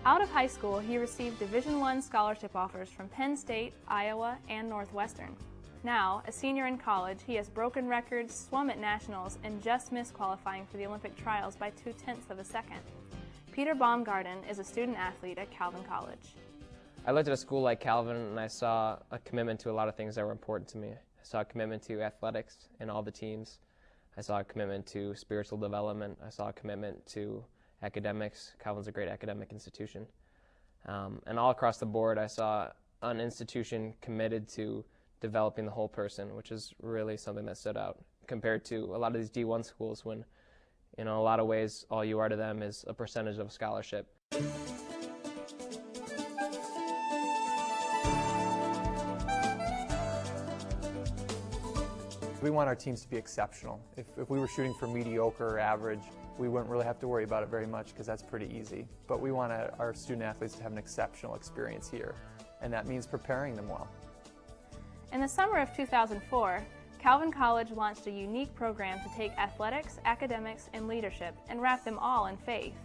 Out of high school, he received Division I scholarship offers from Penn State, Iowa, and Northwestern. Now, a senior in college, he has broken records, swum at nationals, and just missed qualifying for the Olympic trials by 0.2 of a second. Peter Baumgarten is a student athlete at Calvin College. I looked at a school like Calvin and I saw a commitment to a lot of things that were important to me. I saw a commitment to athletics in all the teams. I saw a commitment to spiritual development. I saw a commitment to academics. Calvin's a great academic institution. And all across the board, I saw an institution committed to developing the whole person, which is really something that stood out compared to a lot of these D1 schools when, in a lot of ways, all you are to them is a percentage of a scholarship. We want our teams to be exceptional. If we were shooting for mediocre or average, we wouldn't really have to worry about it very much because that's pretty easy. But we want our student athletes to have an exceptional experience here, and that means preparing them well. In the summer of 2004, Calvin College launched a unique program to take athletics, academics, and leadership and wrap them all in faith.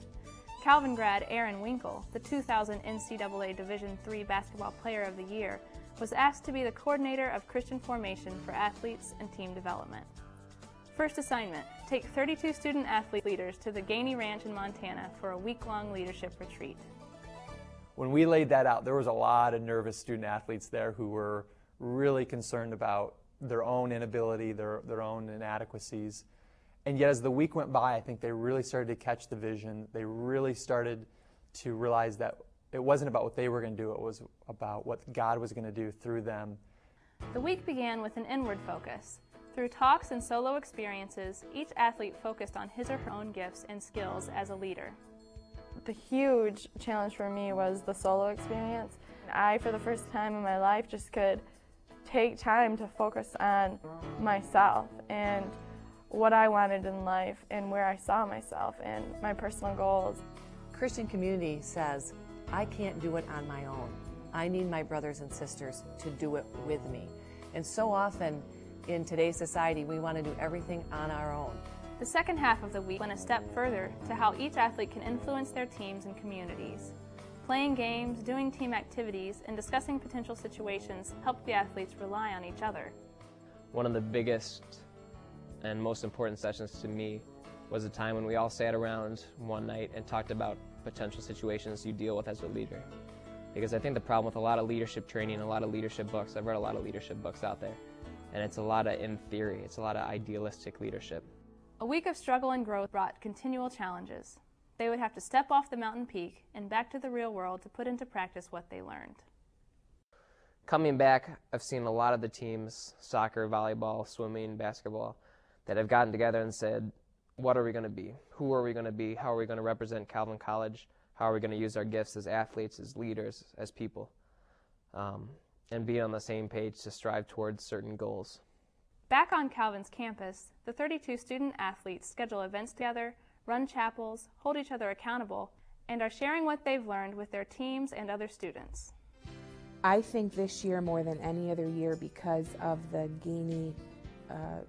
Calvin grad Aaron Winkle, the 2000 NCAA Division III Basketball Player of the Year, was asked to be the coordinator of Christian formation for athletes and team development. First assignment, take 32 student athlete leaders to the Gainey Ranch in Montana for a week-long leadership retreat. When we laid that out, there was a lot of nervous student athletes there who were really concerned about their own inability, their own inadequacies. And yet as the week went by, I think they really started to catch the vision. They really started to realize that it wasn't about what they were going to do, it was about what God was going to do through them. The week began with an inward focus. Through talks and solo experiences, each athlete focused on his or her own gifts and skills as a leader. The huge challenge for me was the solo experience. I, for the first time in my life, just could take time to focus on myself and what I wanted in life and where I saw myself and my personal goals. Christian Community says, I can't do it on my own. I need my brothers and sisters to do it with me. And so often in today's society, we want to do everything on our own. The second half of the week went a step further to how each athlete can influence their teams and communities. Playing games, doing team activities, and discussing potential situations helped the athletes rely on each other. One of the biggest and most important sessions to me was a time when we all sat around one night and talked about potential situations you deal with as a leader. Because I think the problem with a lot of leadership training, a lot of leadership books, I've read a lot of leadership books out there, and it's a lot of in theory, it's a lot of idealistic leadership. A week of struggle and growth brought continual challenges. They would have to step off the mountain peak and back to the real world to put into practice what they learned. Coming back, I've seen a lot of the teams, soccer, volleyball, swimming, basketball, that have gotten together and said, what are we going to be? Who are we going to be? How are we going to represent Calvin College? How are we going to use our gifts as athletes, as leaders, as people? And be on the same page to strive towards certain goals. Back on Calvin's campus, the 32 student athletes schedule events together, run chapels, hold each other accountable, and are sharing what they've learned with their teams and other students. I think this year more than any other year, because of the Gainey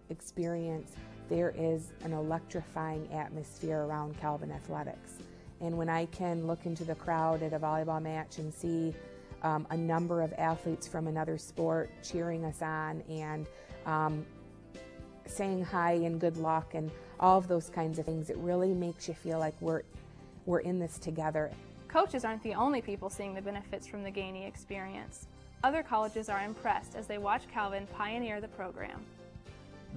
experience, there is an electrifying atmosphere around Calvin athletics. And when I can look into the crowd at a volleyball match and see a number of athletes from another sport cheering us on and saying hi and good luck and all of those kinds of things, it really makes you feel like we're in this together. Coaches aren't the only people seeing the benefits from the Gainey experience. Other colleges are impressed as they watch Calvin pioneer the program.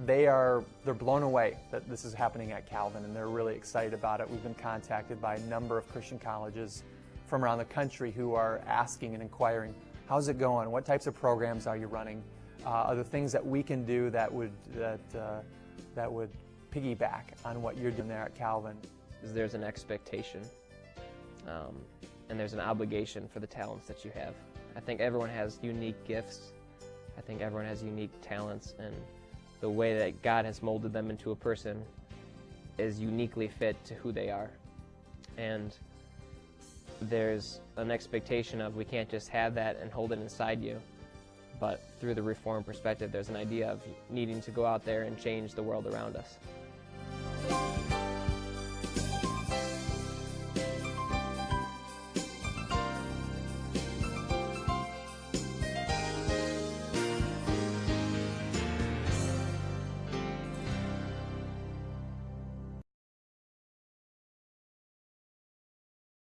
They're blown away that this is happening at Calvin, and they're really excited about it. We've been contacted by a number of Christian colleges from around the country who are asking and inquiring, how's it going? What types of programs are you running? Are there things that we can do that would piggyback on what you're doing there at Calvin? There's an expectation and there's an obligation for the talents that you have. I think everyone has unique gifts. I think everyone has unique talents, and the way that God has molded them into a person is uniquely fit to who they are. And there's an expectation of we can't just have that and hold it inside you, but through the Reformed perspective, there's an idea of needing to go out there and change the world around us.